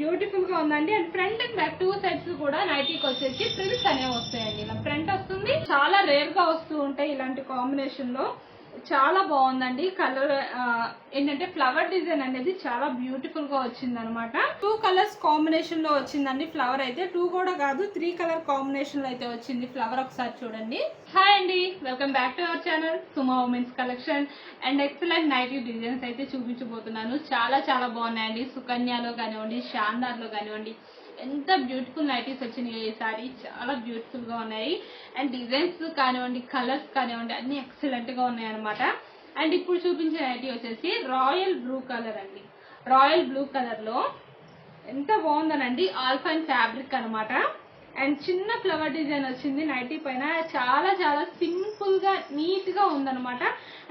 Beautiful గా ఉందండి. And front and back 2 sides కూడా నైటీకి వచ్చేసి ప్రిల్స్ అనేవి వస్తాయండి. ఇలా ఫ్రంట్ వస్తుంది, చాలా రేర్ గా వస్తూ ఉంటాయి ఇలాంటి కాంబినేషన్ లో. చాలా బాగుందండి. కలర్ ఏంటంటే ఫ్లవర్ డిజైన్ అనేది చాలా బ్యూటిఫుల్ గా వచ్చింది అనమాట. 2 కలర్స్ కాంబినేషన్ లో వచ్చిందండి ఫ్లవర్ అయితే. 2 కూడా కాదు, 3 కలర్ కాంబినేషన్ లో అయితే వచ్చింది ఫ్లవర్. ఒకసారి చూడండి. హాయ్ అండి, welcome back to our channel Suma women's collection. And excellent nighty designs అయితే చూపించబోతున్నాను. చాలా చాలా బాగున్నాయండి. సుకన్యలో కానివ్వండి, శాందార్ లో కానివ్వండి, ఎంత బ్యూటిఫుల్ నైటీస్ వచ్చినాయి ఈసారి. చాలా బ్యూటిఫుల్ గా ఉన్నాయి. అండ్ డిజైన్స్ కానివ్వండి, కలర్స్ కానివ్వండి, అన్ని ఎక్సలెంట్ గా ఉన్నాయి అనమాట. అండ్ ఇప్పుడు చూపించే నైటీ వచ్చేసి రాయల్ బ్లూ కలర్ అండి. రాయల్ బ్లూ కలర్ లో ఎంత బాగుందనండి. ఆల్ఫైన్ ఫ్యాబ్రిక్ అనమాట. అండ్ చిన్న ఫ్లవర్ డిజైన్ వచ్చింది నైటీ పైన. చాలా చాలా సింపుల్ గా నీట్ గా ఉందనమాట.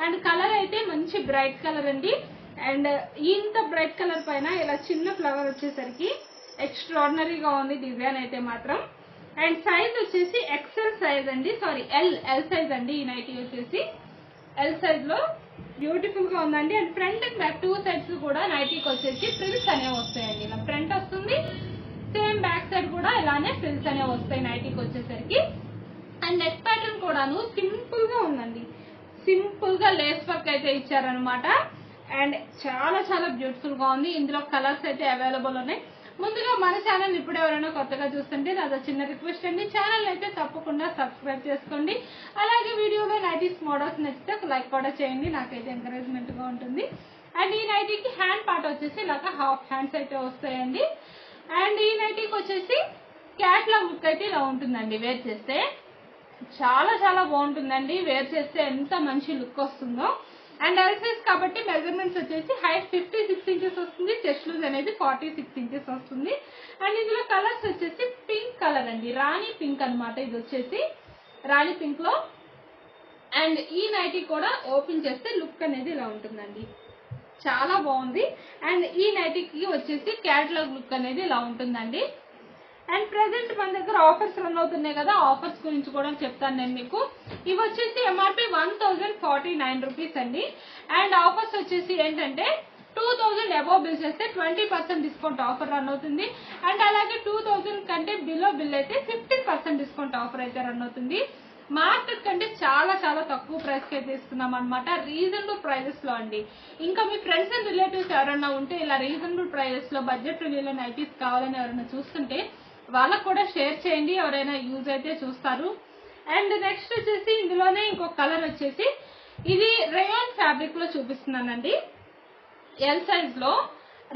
అండ్ కలర్ అయితే మంచి బ్రైట్ కలర్ అండి. అండ్ ఇంత బ్రైట్ కలర్ పైన ఇలా చిన్న ఫ్లవర్ వచ్చేసరికి ఎక్స్ట్రాడినరీగా ఉంది డిజైన్ అయితే మాత్రం. అండ్ సైజ్ వచ్చేసి ఎక్సెల్ సైజ్ అండి, సారీ ఎల్ సైజ్ అండి. ఈ నైటీ వచ్చేసి ఎల్ సైజ్ లో బ్యూటిఫుల్ గా ఉందండి. And front and back 2 sides కూడా నైటీకి వచ్చేసి ఫ్రిల్స్ అనేవి వస్తాయండి. ఇలా ఫ్రంట్ వస్తుంది, సేమ్ బ్యాక్ సైడ్ కూడా ఇలానే ఫ్రిల్స్ అనేవి వస్తాయి నైటీకి వచ్చేసరికి. అండ్ నెక్ ప్యాటర్న్ కూడాను సింపుల్ గా ఉందండి. సింపుల్ గా లేస్ వర్క్ అయితే ఇచ్చారనమాట. అండ్ చాలా చాలా బ్యూటిఫుల్ గా ఉంది. ఇందులో కలర్స్ అయితే అవైలబుల్ ఉన్నాయి. ముందుగా మన ఛానల్ ఇప్పుడు ఎవరైనా కొత్తగా చూస్తుంటే నాదో చిన్న రిక్వెస్ట్ అండి, ఛానల్ అయితే తప్పకుండా సబ్స్క్రైబ్ చేసుకోండి. అలాగే వీడియోలో నైటీస్ మోడల్స్ నచ్చితే ఒక లైక్ కూడా చేయండి, నాకైతే ఎంకరేజ్మెంట్ గా ఉంటుంది. అండ్ ఈ నైటీకి హ్యాండ్ పార్ట్ వచ్చేసి ఇలాగా హాఫ్ హ్యాండ్స్ అయితే వస్తాయండి. అండ్ ఈ నైటీకి వచ్చేసి క్యాట్లాగ్ లుక్ అయితే ఇలా ఉంటుందండి. వేర్ చేస్తే చాలా చాలా బాగుంటుందండి. వేర్ చేస్తే ఎంత మంచి లుక్ వస్తుందో. అండ్ ఎల్ సైజ్ కాబట్టి మెజర్మెంట్స్ వచ్చేసి హైట్ 56 ఇంచెస్ వస్తుంది, చెస్ట్ లూజ్ అనేది 46 ఇంచెస్ వస్తుంది. అండ్ ఇందులో కలర్స్ వచ్చేసి పింక్ కలర్ అండి, రాణి పింక్ అనమాట. ఇది వచ్చేసి రాణి పింక్ లో. అండ్ ఈ నైటీ కూడా ఓపెన్ చేస్తే లుక్ అనేది ఇలా ఉంటుందండి. చాలా బాగుంది. అండ్ ఈ నైటీకి వచ్చేసి క్యాటలాగ్ లుక్ అనేది ఇలా ఉంటుందండి. అండ్ ప్రెసెంట్ మన దగ్గర ఆఫర్స్ రన్ అవుతున్నాయి కదా, ఆఫర్స్ గురించి కూడా చెప్తాను నేను మీకు. ఇవి వచ్చేసి ఎంఆర్పి 1049 రూపీస్ అండి. అండ్ ఆఫర్స్ వచ్చేసి ఏంటంటే 2000 అబోవ్ బిల్ చేస్తే 20% డిస్కౌంట్ ఆఫర్ రన్ అవుతుంది. అండ్ అలాగే 2000 కంటే బిలో బిల్ అయితే 15% డిస్కౌంట్ ఆఫర్ అయితే రన్ అవుతుంది. మార్కెట్ కంటే చాలా చాలా తక్కువ ప్రైస్ కి అయితే ఇస్తున్నాం అనమాట. రీజనబుల్ ప్రైజెస్ లో అండి. ఇంకా మీ ఫ్రెండ్స్ అండ్ రిలేటివ్స్ ఎవరైనా ఉంటే ఇలా రీజనబుల్ ప్రైజెస్ లో బడ్జెట్ ఫ్రెండ్లీలో నైటీస్ కావాలని ఎవరైనా చూస్తుంటే వాళ్ళకు కూడా షేర్ చేయండి, ఎవరైనా యూజ్ అయితే చూస్తారు. అండ్ నెక్స్ట్ వచ్చేసి ఇందులోనే ఇంకొక కలర్ వచ్చేసి ఇది రేయాన్ ఫ్యాబ్రిక్ లో చూపిస్తున్నానండి. ఎల్ సైజ్ లో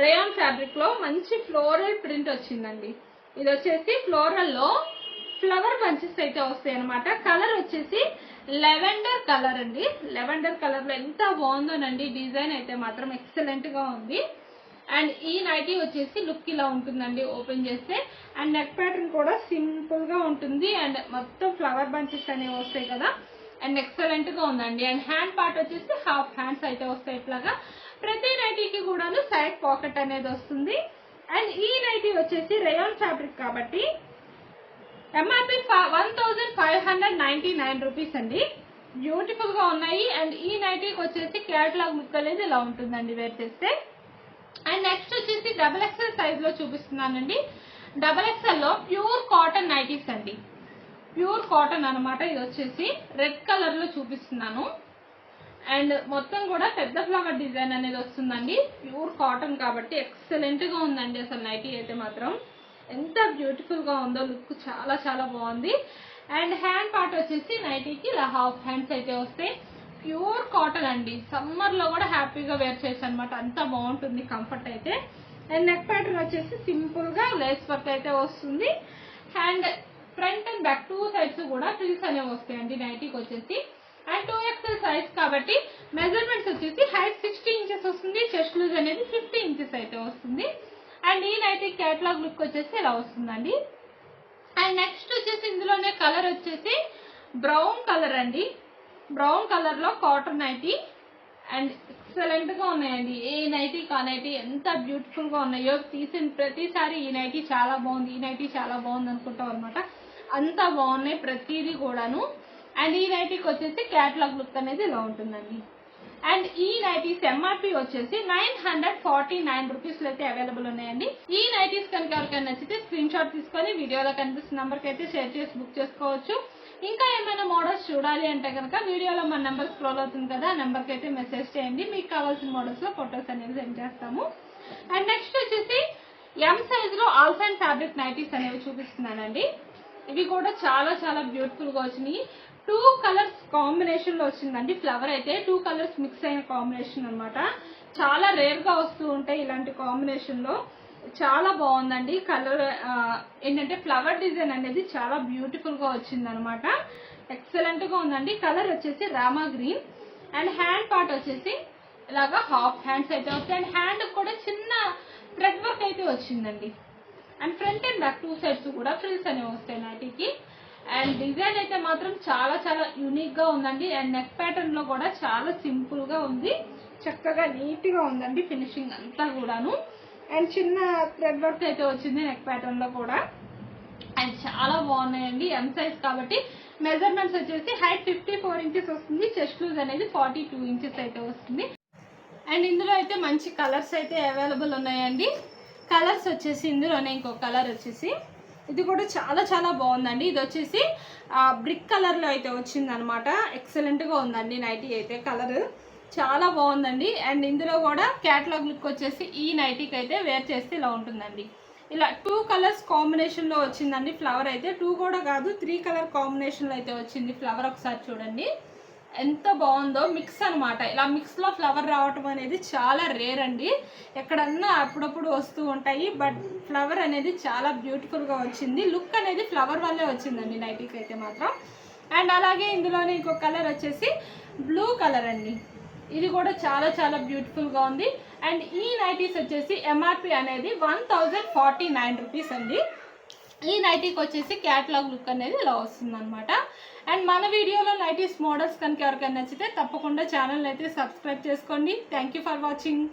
రేయాన్ ఫ్యాబ్రిక్ లో మంచి ఫ్లోరల్ ప్రింట్ వచ్చిందండి. ఇది వచ్చేసి ఫ్లోరల్ లో ఫ్లవర్ బంచెస్ అయితే వస్తాయి అనమాట. కలర్ వచ్చేసి లెవెండర్ కలర్ అండి. లెవెండర్ కలర్ లో ఎంత బాగుందోనండి. డిజైన్ అయితే మాత్రం ఎక్సలెంట్ గా ఉంది. అండ్ ఈ నైటీ వచ్చేసి లుక్ ఇలా ఉంటుందండి ఓపెన్ చేస్తే. అండ్ నెక్ ప్యాటర్న్ కూడా సింపుల్ గా ఉంటుంది. అండ్ మొత్తం ఫ్లవర్ బంచెస్ అనేవి వస్తాయి కదా. అండ్ ఎక్సలెంట్ గా ఉందండి. అండ్ హ్యాండ్ పార్ట్ వచ్చేసి హాఫ్ హ్యాండ్స్ అయితే వస్తాయి ఇట్లాగా. ప్రతి నైటీకి కూడాను సైడ్ పాకెట్ అనేది వస్తుంది. అండ్ ఈ నైటీ వచ్చేసి రేయాన్ ఫ్యాబ్రిక్ కాబట్టి ఎంఆర్పి 1599 రూపీస్ అండి. బ్యూటిఫుల్ గా ఉన్నాయి. అండ్ ఈ నైటీకి వచ్చేసి క్యాటలాగ్ లుక్ అనేది ఇలా ఉంటుందండి వేర్ చేస్తే. అండ్ నెక్స్ట్ వచ్చేసి డబుల్ ఎక్స్ఎల్ సైజ్ లో చూపిస్తున్నానండి. డబుల్ ఎక్స్ఎల్ లో ప్యూర్ కాటన్ నైటీస్ అండి. ప్యూర్ కాటన్ అనమాట. ఇది వచ్చేసి రెడ్ కలర్ లో చూపిస్తున్నాను. అండ్ మొత్తం కూడా పెద్ద ఫ్లవర్ డిజైన్ అనేది వస్తుందండి. ప్యూర్ కాటన్ కాబట్టి ఎక్సలెంట్ గా ఉందండి. అసలు నైటీ అయితే మాత్రం ఎంత బ్యూటిఫుల్ గా ఉందో. లుక్ చాలా చాలా బాగుంది. అండ్ హ్యాండ్ పార్ట్ వచ్చేసి నైటీకి ఇలా హాఫ్ హ్యాండ్స్ అయితే వస్తాయి. ప్యూర్ కాటన్ అండి. సమ్మర్ లో కూడా హ్యాపీగా వేర్ చేయొచ్చు అనమాట. అంత బాగుంటుంది కంఫర్ట్ అయితే. అండ్ నెక్ ప్యాటర్న్ వచ్చేసి సింపుల్ గా లేస్ వర్క్ అయితే వస్తుంది. And front and back 2 sides కూడా ఫ్రిల్స్ అనేవి వస్తాయండి నైటీకి వచ్చేసి. అండ్ 2XL సైజ్ కాబట్టి మెజర్మెంట్స్ వచ్చేసి హైట్ 60 ఇంచెస్ వస్తుంది, చెస్ట్ లూజ్ అనేది 50 ఇంచెస్ అయితే వస్తుంది. అండ్ ఈ నైటీ క్యాటలాగ్ లుక్ వచ్చేసి ఇలా వస్తుందండి. అండ్ నెక్స్ట్ వచ్చేసి ఇందులోనే కలర్ వచ్చేసి బ్రౌన్ కలర్ అండి. బ్రౌన్ కలర్ లో కాటన్ నైటీ. అండ్ ఎక్సలెంట్ గా ఉన్నాయండి. ఏ నైటీ కా నైటీ ఎంత బ్యూటిఫుల్ గా ఉన్నాయో. తీసిన ప్రతిసారి ఈ నైటీ చాలా బాగుంది, ఈ నైటీ చాలా బాగుంది అనుకుంటాం అనమాట. అంత బాగున్నాయి ప్రతిదీ కూడాను. అండ్ ఈ నైటీకి వచ్చేసి క్యాటలాగ్ లుక్ అనేది ఇలా ఉంటుందండి. అండ్ ఈ నైటీస్ ఎంఆర్పి వచ్చేసి 949 రూపీస్ అయితే అవైలబుల్ ఉన్నాయండి. ఈ నైటీస్ కనుక ఎవరికైనా నచ్చితే స్క్రీన్ షాట్ తీసుకొని వీడియోలో కనిపిస్తున్న నంబర్ కి అయితే షేర్ చేసి బుక్ చేసుకోవచ్చు. ఇంకా ఏమైనా మోడల్స్ చూడాలి అంటే కనుక వీడియోలో మన నెంబర్ స్క్రోల్ అవుతుంది కదా, ఆ నెంబర్ కి అయితే మెసేజ్ చేయండి. మీకు కావాల్సిన మోడల్స్ లో ఫొటోస్ అనేవి సెండ్ చేస్తాము. అండ్ నెక్స్ట్ వచ్చేసి ఎం సైజ్ లో ఆల్స్ అండ్ ఫ్యాబ్రిక్ నైటీస్ అనేవి చూపిస్తున్నానండి. ఇవి కూడా చాలా చాలా బ్యూటిఫుల్ గా వచ్చినాయి. 2 కలర్స్ కాంబినేషన్ లో వచ్చిందండి. ఫ్లవర్ అయితే 2 కలర్స్ మిక్స్ అయిన కాంబినేషన్ అన్నమాట. చాలా రేర్ గా వస్తూ ఉంటాయి ఇలాంటి కాంబినేషన్ లో. చాలా బాగుందండి. కలర్ ఏంటంటే ఫ్లవర్ డిజైన్ అనేది చాలా బ్యూటిఫుల్ గా వచ్చింది అనమాట. ఎక్సలెంట్ గా ఉందండి. కలర్ వచ్చేసి Rama green and hand part వచ్చేసి ఇలాగా హాఫ్ హ్యాండ్స్ అయితే వస్తాయి. అండ్ హ్యాండ్ కూడా చిన్న థ్రెడ్ వర్క్ అయితే వచ్చిందండి. And front and back 2 sides కూడా ఫ్రిల్స్ అనేవి వస్తాయి నైటీకి. అండ్ డిజైన్ అయితే మాత్రం చాలా చాలా యూనిక్ గా ఉందండి. అండ్ నెక్ ప్యాటర్న్ లో కూడా చాలా సింపుల్ గా ఉంది. చక్కగా నీట్ గా ఉందండి ఫినిషింగ్ అంతా కూడాను. అండ్ చిన్న థ్రెడ్ వర్క్ అయితే వచ్చింది నెక్ ప్యాటర్న్ లో కూడా. అండ్ చాలా బాగున్నాయండి. ఎం సైజ్ కాబట్టి మెజర్మెంట్స్ వచ్చేసి హైట్ 54 ఇంచెస్ వస్తుంది. చెస్ట్ లూజ్ అనేది 42 ఇంచెస్ అయితే వస్తుంది. అండ్ ఇందులో అయితే మంచి కలర్స్ అయితే అవైలబుల్ ఉన్నాయండి. కలర్స్ వచ్చేసి ఇందులోనే ఇంకో కలర్ వచ్చేసి ఇది కూడా చాలా చాలా బాగుందండి. ఇది వచ్చేసి బ్రిక్ కలర్ లో అయితే వచ్చింది అనమాట. ఎక్సలెంట్ గా ఉందండి నైటీ అయితే. కలర్ చాలా బాగుందండి. అండ్ ఇందులో కూడా క్యాటలాగ్ లుక్ వచ్చేసి ఈ నైటీకి అయితే వేర్ చేస్తే ఇలా ఉంటుందండి. ఇలా 2 కలర్స్ కాంబినేషన్ లో వచ్చిందండి. ఫ్లవర్ అయితే 2 కూడా కాదు 3 కలర్ కాంబినేషన్ లో అయితే వచ్చింది ఫ్లవర్. ఒకసారి చూడండి ఎంత బాగుందో. మిక్స్ అనమాట. ఇలా మిక్స్ లో ఫ్లవర్ రావటం అనేది చాలా రేర్ అండి. ఎక్కడన్నా అప్పుడప్పుడు వస్తూ ఉంటాయి. బట్ ఫ్లవర్ అనేది చాలా బ్యూటిఫుల్ గా వచ్చింది. లుక్ అనేది ఫ్లవర్ వల్లే వచ్చిందండి నైటీకి అయితే మాత్రం. అండ్ అలాగే ఇందులోనే ఇంకో కలర్ వచ్చేసి బ్లూ కలర్ అండి. ఇది కూడా చాలా చాలా బ్యూటిఫుల్ గా ఉంది. అండ్ ఈ నైటీస్ వచ్చేసి ఎంఆర్పి అనేది 1049 రూపీస్ అండి. ఈ నైటీకి వచ్చేసి క్యాటలాగ్ లుక్ అనేది ఇలా వస్తుంది అనమాట. అండ్ మన వీడియోలో నైటీస్ మోడల్స్ కనుక ఎవరికైనా నచ్చితే తప్పకుండా ఛానల్ అయితే సబ్స్క్రైబ్ చేసుకోండి. Thank you for watching.